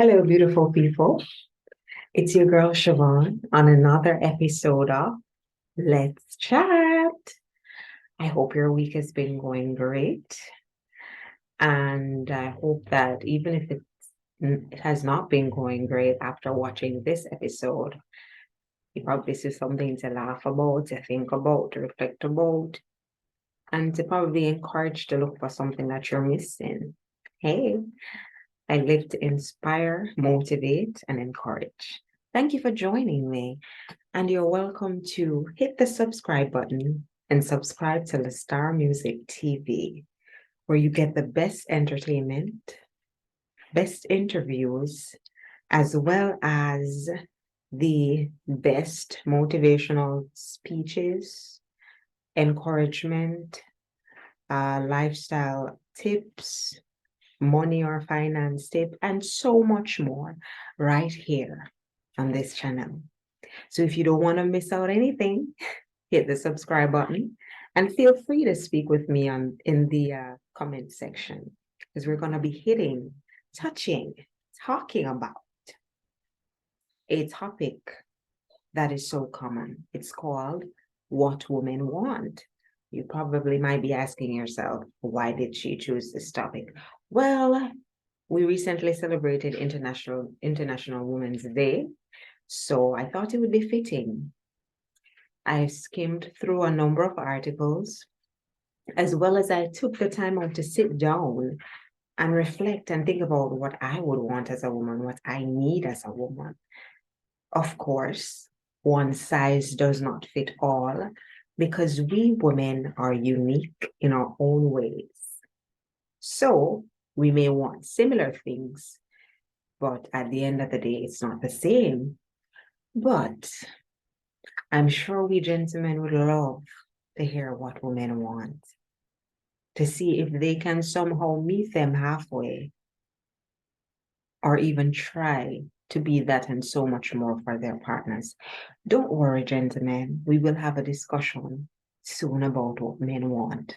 Hello, beautiful people. It's your girl Siobhan on another episode of Let's Chat. I hope your week has been going great. And I hope that even if it has not been going great after watching this episode, you probably see something to laugh about, to think about, to reflect about, and to probably encourage to look for something that you're missing. Hey, I live to inspire, motivate, and encourage. Thank you for joining me. And you're welcome to hit the subscribe button and subscribe to the Star Music TV, where you get the best entertainment, best interviews, as well as the best motivational speeches, encouragement, lifestyle tips, money or finance tip, and so much more right here on this channel. So if you don't want to miss out anything, hit the subscribe button and feel free to speak with me in the comment section because we're going to be touching, talking about a topic that is so common. It's called What Women Want. You probably might be asking yourself, why did she choose this topic? Well, we recently celebrated International Women's Day, so I thought it would be fitting. I skimmed through a number of articles, as well as I took the time out to sit down and reflect and think about what I would want as a woman, what I need as a woman. Of course, one size does not fit all because we women are unique in our own ways. So we may want similar things, but at the end of the day, it's not the same. But I'm sure we gentlemen would love to hear what women want, to see if they can somehow meet them halfway or even try to be that and so much more for their partners. Don't worry, gentlemen, we will have a discussion soon about what men want.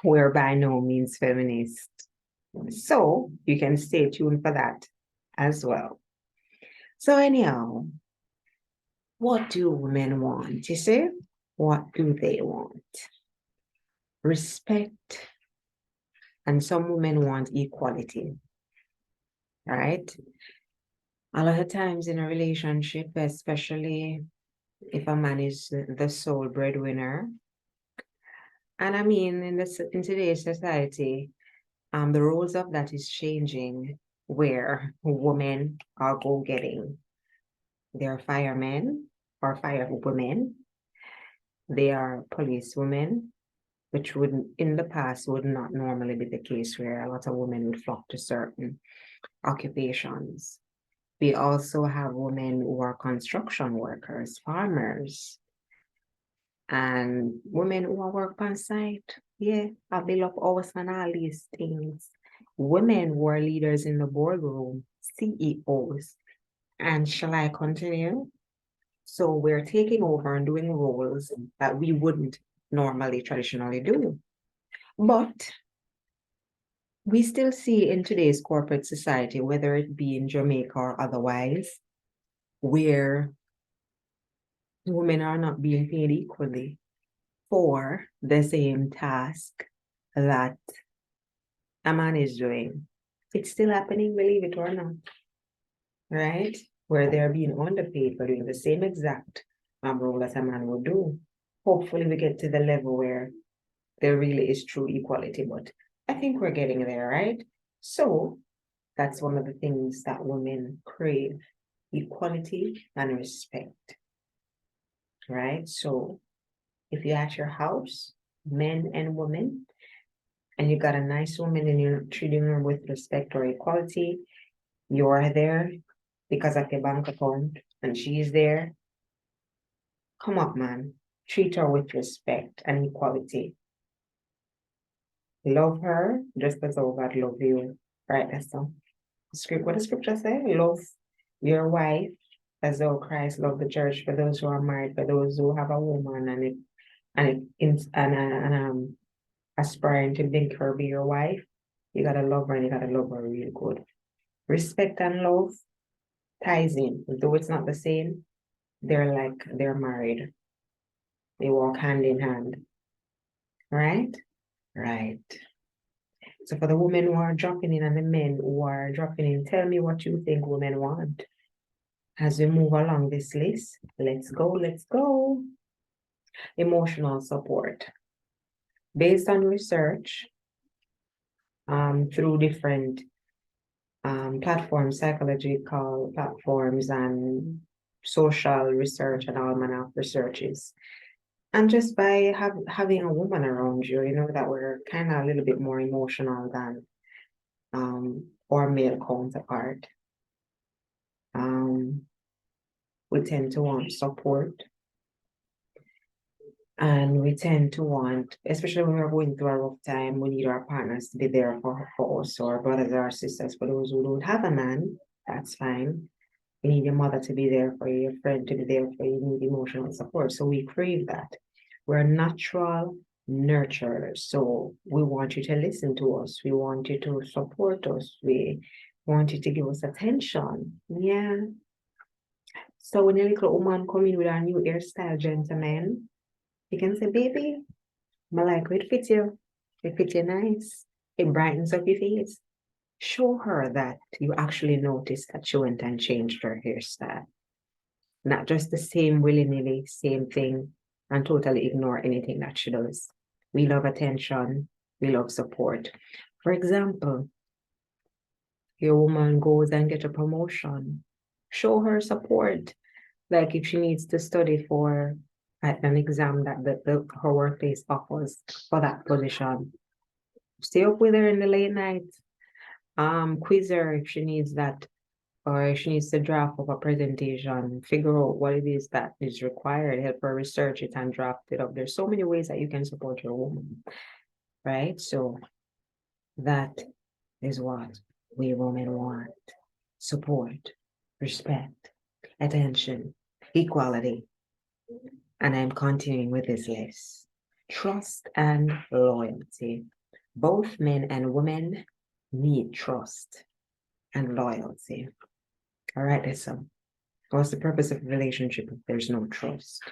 We're by no means feminist. So you can stay tuned for that as well. So anyhow, what do women want? You see, what do they want? Respect, and some women want equality, right? A lot of times in a relationship, especially if a man is the sole breadwinner, and I mean in today's society, the roles of that is changing, where women are go-getting. They're firemen or firewomen. They are policewomen, which would in the past would not normally be the case, where a lot of women would flock to certain occupations. We also have women who are construction workers, farmers, and women who work on site. Yeah, I build up hours and all these things. Women who are leaders in the boardroom, CEOs. And shall I continue? So we're taking over and doing roles that we wouldn't normally traditionally do. But we still see in today's corporate society, whether it be in Jamaica or otherwise, where women are not being paid equally for the same task that a man is doing. It's still happening, believe it or not, right? Where they're being underpaid for doing the same exact role as a man would do. Hopefully, we get to the level where there really is true equality, but I think we're getting there, right? So that's one of the things that women crave: equality and respect, right? So if you're at your house, men and women, and you got a nice woman and you're treating her with respect or equality, you are there because of your bank account and she's there. Come up, man. Treat her with respect and equality. Love her just as how God love you. Right, that's the script. What the scripture say? Love your wife as though Christ loved the church. For those who are married, for those who have a woman and aspiring to make her be your wife, you gotta love her and you gotta love her really good. Respect and love ties in, though it's not the same. They're married. They walk hand in hand, right? Right. So for the women who are dropping in and the men who are dropping in, tell me what you think women want. As we move along this list, let's go, let's go. Emotional support. Based on research, through different platforms, psychological platforms and social research and all manner of researches. And just by having a woman around you, you know that we're kind of a little bit more emotional than our male counterpart. We tend to want support. And we tend to want, especially when we're going through a rough time, we need our partners to be there for us, or brothers or sisters. For those who don't have a man, that's fine. You need your mother to be there for you, your friend to be there for you, you need emotional support. So we crave that. We're natural nurturers. So we want you to listen to us. We want you to support us. We want you to give us attention. Yeah. So when a little woman come in with a new hairstyle, gentlemen, you can say, baby, I like it fit you. It fit you nice. It brightens up your face. Show her that you actually noticed that she went and changed her hairstyle. Not just the same willy-nilly, same thing, and totally ignore anything that she does. We love attention. We love support. For example, your woman goes and get a promotion. Show her support. Like if she needs to study for an exam that her workplace offers for that position, stay up with her in the late night. Quiz her if she needs that, or if she needs to draft up a presentation, figure out what it is that is required, help her research it and draft it up. There's so many ways that you can support your woman, right? So that is what we women want. Support, respect, attention, equality. And I'm continuing with this list. Trust and loyalty. Both men and women need trust and loyalty. All right, listen. What's the purpose of a relationship if there's no trust?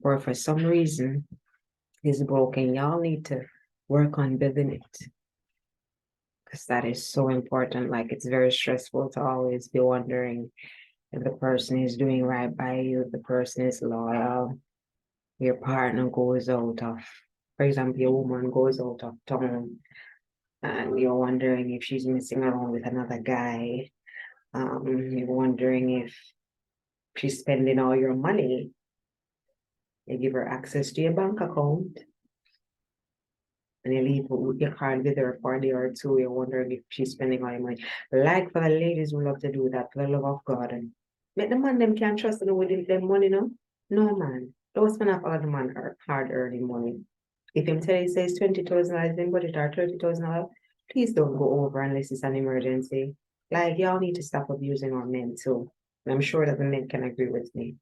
Or for some reason it's broken, y'all need to work on building it. Because that is so important. Like it's very stressful to always be wondering if the person is doing right by you, if the person is loyal, your partner goes out of, for example, your woman goes out of town and you're wondering if she's messing around with another guy. You're wondering if she's spending all your money. You give her access to your bank account and you leave your card with her for a day or two. You're wondering if she's spending all your money. Like for the ladies who love to do that, for the love of God. And make the man them can't trust them with them money, no? No, man. Don't spend up all the man hard earning money. If him tell you says $20,000 in budget or $30,000, please don't go over unless it's an emergency. Like y'all need to stop abusing our men too. And I'm sure that the men can agree with me.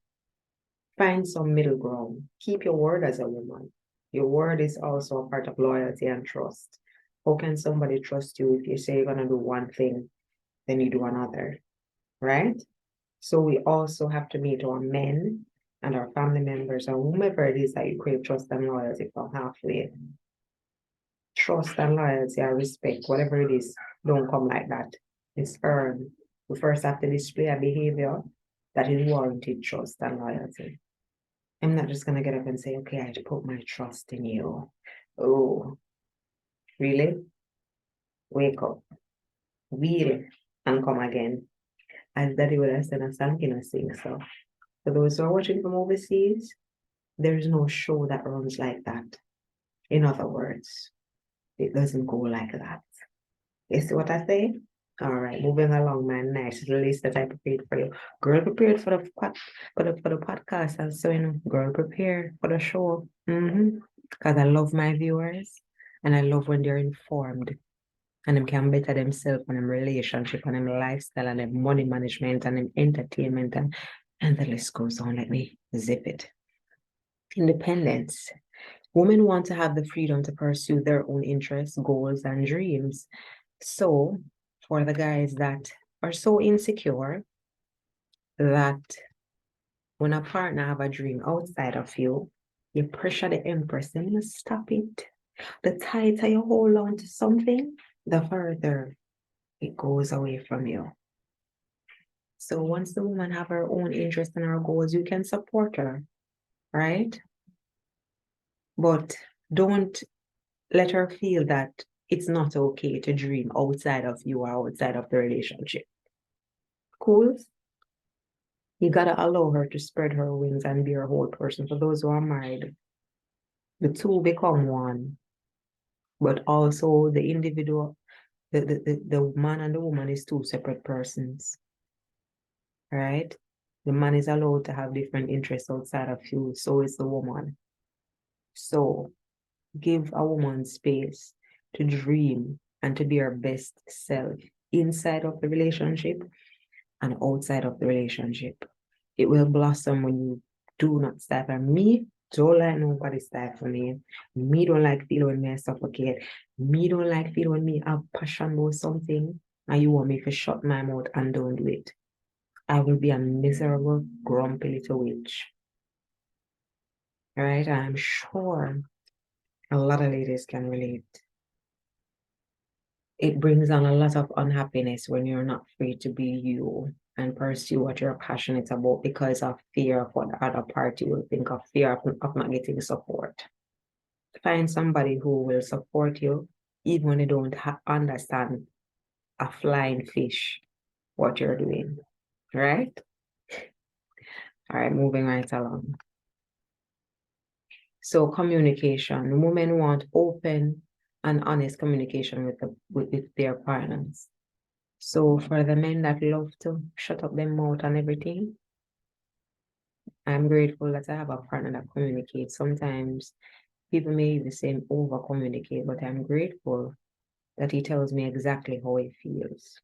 Find some middle ground. Keep your word as a woman. Your word is also a part of loyalty and trust. How can somebody trust you if you say you're gonna do one thing, then you do another, right? So we also have to meet our men and our family members or whomever it is that you crave trust and loyalty from halfway. Trust and loyalty or respect, whatever it is, don't come like that. It's earned. We first have to display a behavior that is warranted trust and loyalty. I'm not just gonna get up and say, okay, I put my trust in you. Oh, really? Wake up, wheel, and come again. As Daddy would have said, a song in a sing. So for those who are watching from overseas, there is no show that runs like that. In other words, it doesn't go like that. You see what I say? All right, moving along, man. Nice list that I prepared for you. Girl prepared for the podcast. And so girl prepared for the show. Because I love my viewers and I love when they're informed and them can better themselves and them relationship and them lifestyle and them money management and them entertainment and the list goes on. Let me zip it. Independence. Women want to have the freedom to pursue their own interests, goals, and dreams. So for the guys that are so insecure that when a partner have a dream outside of you, you pressure the empress, then you stop it. The tighter you hold on to something, the further it goes away from you. So once the woman have her own interest and her goals, you can support her, right? But don't let her feel that it's not okay to dream outside of you or outside of the relationship. Cool? You gotta allow her to spread her wings and be her whole person. For those who are married, the two become one, but also the individual, the man and the woman is two separate persons, right? The man is allowed to have different interests outside of you, so is the woman. So give a woman space to dream and to be her best self inside of the relationship and outside of the relationship. It will blossom when you do not stifle. Me don't like nobody stifle me. Me don't like feel when me I suffocate. Me don't like feel when me have passion about something and you want me to shut my mouth and don't do it. I will be a miserable, grumpy little witch. Right? I'm sure a lot of ladies can relate. It brings on a lot of unhappiness when you're not free to be you and pursue what you're passionate about because of fear of what the other party will think, of fear of not getting support. Find somebody who will support you even when they don't understand a flying fish what you're doing, right? All right, moving right along. So communication, women want open and honest communication with their partners. So for the men that love to shut up their mouth and everything, I'm grateful that I have a partner that communicates. Sometimes people may even say over communicate, but I'm grateful that he tells me exactly how he feels.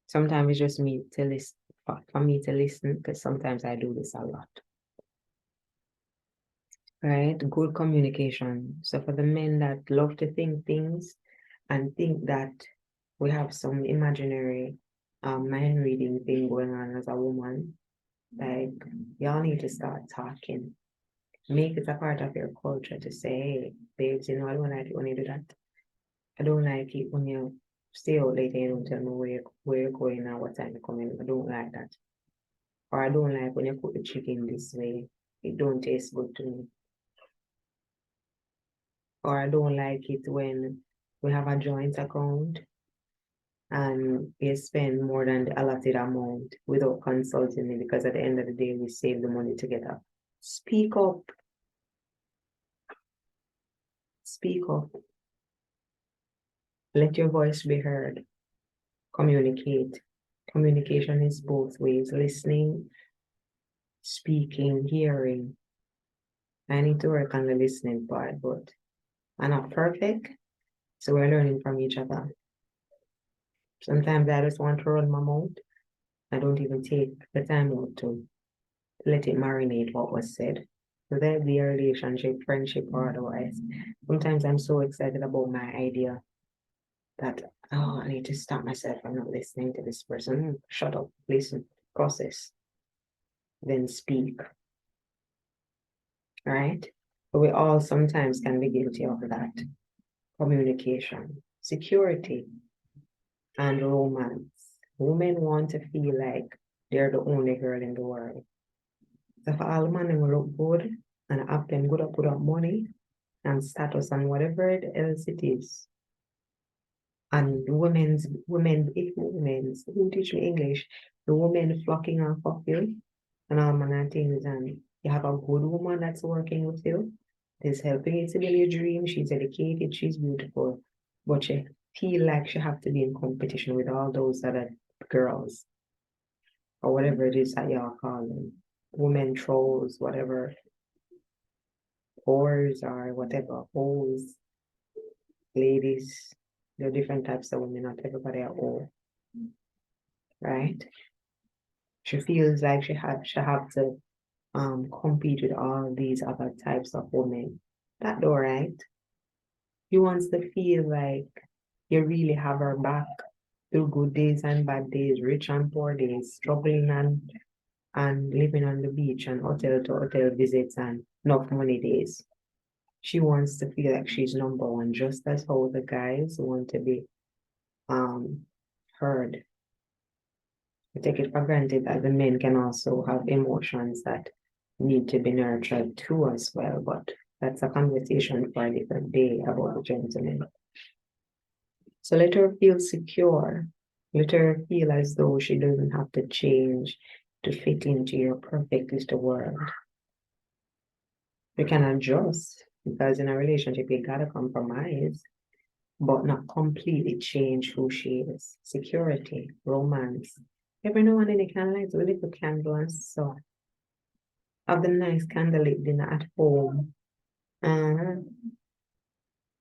Sometimes it's just me to listen, for me to listen, because sometimes I do this a lot. Right? Good communication. So for the men that love to think things and think that we have some imaginary mind reading thing going on as a woman, like y'all need to start talking. Make it a part of your culture to say, hey, babes, you know, I don't like it when you do that. I don't like it when you stay out late and you don't tell me where you're going and what time you're coming. I don't like that. Or I don't like when you cook the chicken this way. It don't taste good to me. Or I don't like it when we have a joint account and we spend more than the allotted amount without consulting me, because at the end of the day, we save the money together. Speak up. Speak up. Let your voice be heard. Communicate. Communication is both ways: listening, speaking, hearing. I need to work on the listening part, but I'm not perfect, so we're learning from each other. Sometimes I just want to run my mouth. I don't even take the time out to let it marinate what was said. So there be a relationship, friendship, or otherwise. Sometimes I'm so excited about my idea that, oh, I need to stop myself from not listening to this person. Shut up, listen, process, then speak. Right? But we all sometimes can be guilty of that. Communication, security, and romance. Women want to feel like they're the only girl in the world. So for all men will look good and have them good up, put up money and status and whatever else it is. And who teach me English, the women flocking off of you and all manner of things, and you have a good woman that's working with you, is helping you to build your dream. She's educated, she's beautiful, but she feel like she have to be in competition with all those other girls or whatever it is that y'all call them, women trolls, whatever, whores or whatever, hoes, ladies. There are different types of women, not everybody are all, right? She feels like she have to compete with all these other types of women. That do right. She wants to feel like you really have her back through good days and bad days, rich and poor days, struggling and living on the beach and hotel to hotel visits and enough money days. She wants to feel like she's number one, just as how the guys want to be heard. I take it for granted that the men can also have emotions that need to be nurtured too as well, but that's a conversation for a different day about the gentleman. So let her feel secure. Let her feel as though she doesn't have to change to fit into your perfect little world. You can adjust because in a relationship, you gotta compromise, but not completely change who she is. Security, romance. Every now and then you can light a little candle and so have the nice candlelit dinner at home.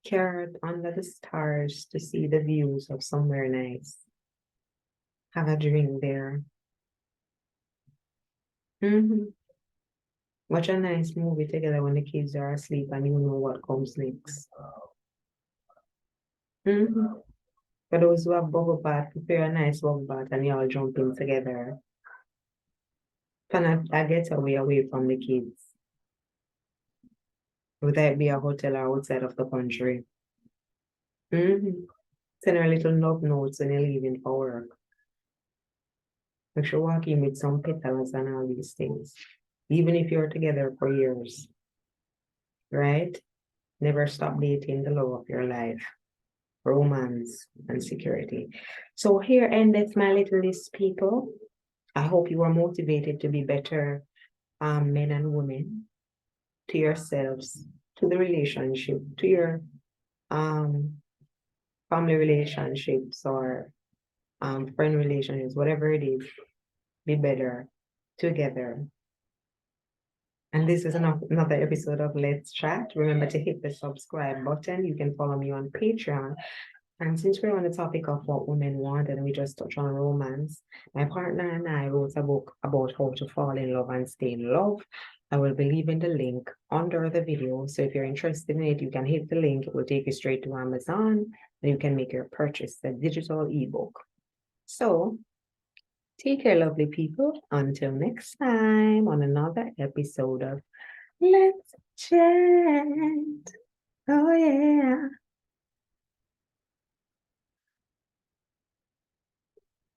Carrot under the stars to see the views of somewhere nice. Have a drink there. Watch a nice movie together when the kids are asleep and you know what comes next. For those who have bubble bath, prepare a nice bubble bath and you all jump in together. Can I get away from the kids? Would that be a hotel or outside of the country? Send her a little love notes when you're leaving for work. Make sure walk in with some petals and all these things. Even if you're together for years, right? Never stop dating the love of your life, romance and security. So here endeth my little list, people. I hope you are motivated to be better men and women, to yourselves, to the relationship, to your family relationships or friend relationships, whatever it is, be better together. And this is another episode of Let's Chat. Remember to hit the subscribe button. You can follow me on Patreon. And since we're on the topic of what women want and we just touch on romance, my partner and I wrote a book about how to fall in love and stay in love. I will be leaving the link under the video. So if you're interested in it, you can hit the link. It will take you straight to Amazon and you can make your purchase, the digital ebook. So take care, lovely people. Until next time on another episode of Let's Chat. Oh, yeah.